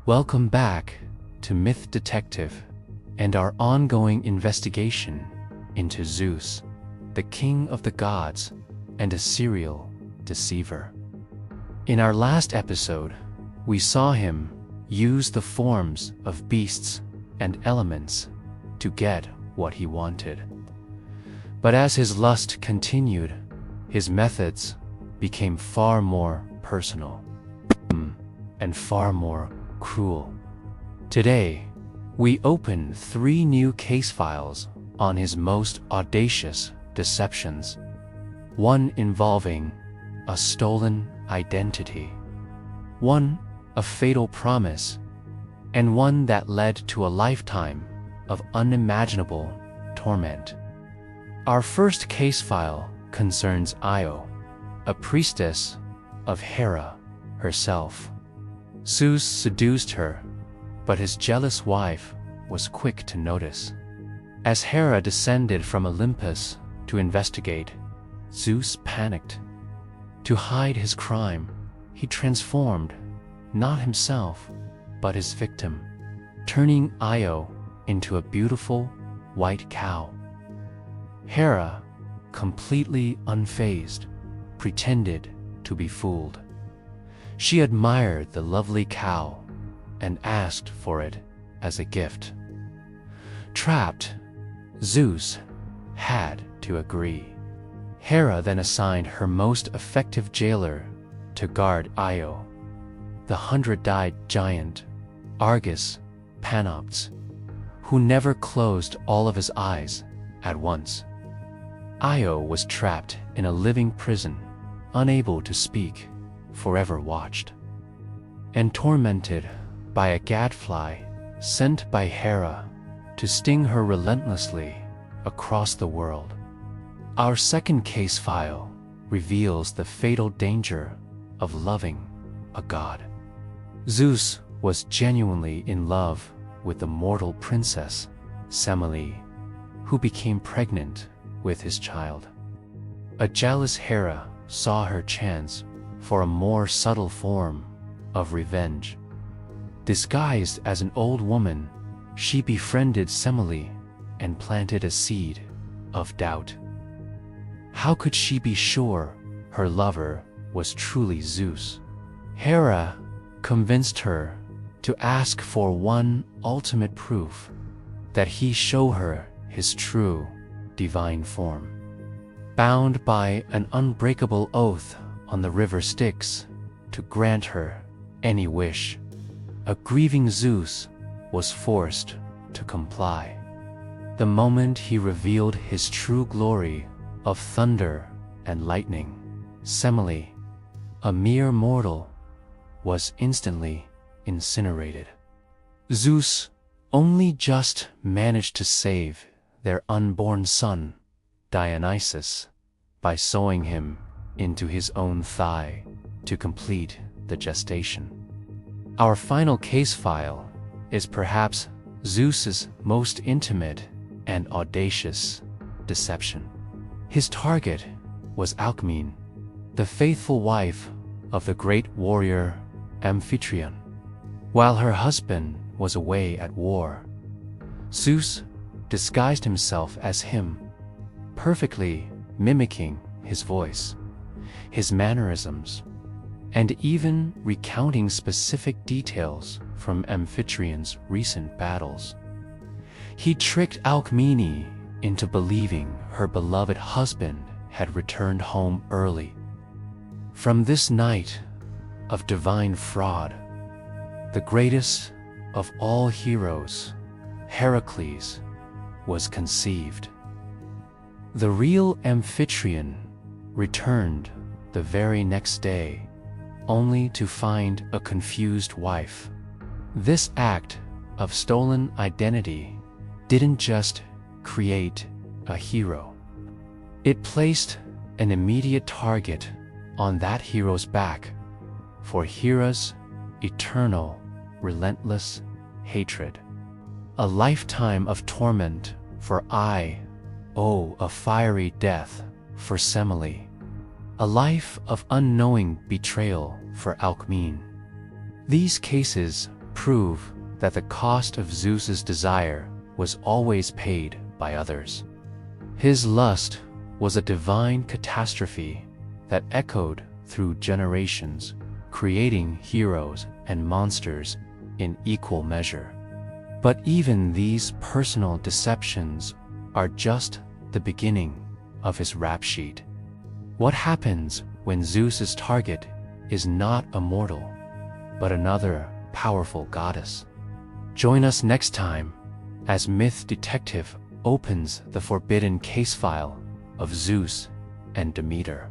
Welcome back to Myth Detective and our ongoing investigation into Zeus, the king of the gods and a serial deceiver. In our last episode, we saw him use the forms of beasts and elements to get what he wanted. But as his lust continued, his methods became far more personal and far more cruel. Today, we open 3 new case files on his most audacious deceptions, one involving a stolen identity, one a fatal promise, and one that led to a lifetime of unimaginable torment. Our first case file concerns Io, a priestess of Hera herself. Zeus seduced her, but his jealous wife was quick to notice. As Hera descended from Olympus to investigate, Zeus panicked. To hide his crime, he transformed not himself, but his victim, turning Io into a beautiful white cow. Hera, completely unfazed, pretended to be fooled. She admired the lovely cow and asked for it as a gift. Trapped, Zeus had to agree. Hera then assigned her most effective jailer to guard Io, the 100-eyed giant, Argus Panoptes, who never closed all of his eyes at once. Io was trapped in a living prison, unable to speak, forever watched, and tormented by a gadfly sent by Hera to sting her relentlessly across the world. Our second case file reveals the fatal danger of loving a god. Zeus was genuinely in love with the mortal princess Semele, who became pregnant with his child. A jealous Hera saw her chance for a more subtle form of revenge. Disguised as an old woman, she befriended Semele and planted a seed of doubt. How could she be sure her lover was truly Zeus? Hera convinced her to ask for one ultimate proof that he show her his true divine form. Bound by an unbreakable oath on the river Styx to grant her any wish, a grieving Zeus was forced to comply. The moment he revealed his true glory of thunder and lightning, Semele, a mere mortal, was instantly incinerated. Zeus only just managed to save their unborn son, Dionysus, by sewing him into his own thigh to complete the gestation. Our final case file is perhaps Zeus's most intimate and audacious deception. His target was Alcmene, the faithful wife of the great warrior Amphitryon. While her husband was away at war, Zeus disguised himself as him, perfectly mimicking his voice, his mannerisms, and even recounting specific details from Amphitryon's recent battles. He tricked Alcmene into believing her beloved husband had returned home early. From this night of divine fraud, the greatest of all heroes, Heracles, was conceived. The real Amphitryon returned the very next day, only to find a confused wife. This act of stolen identity didn't just create a hero. It placed an immediate target on that hero's back for Hera's eternal, relentless hatred. A lifetime of torment for Io, a fiery death for Semele, a life of unknowing betrayal for Alcmene. These cases prove that the cost of Zeus's desire was always paid by others. His lust was a divine catastrophe that echoed through generations, creating heroes and monsters in equal measure. But even these personal deceptions are just the beginning of his rap sheet. What happens when Zeus's target is not a mortal, but another powerful goddess? Join us next time as Myth Detective opens the forbidden case file of Zeus and Demeter.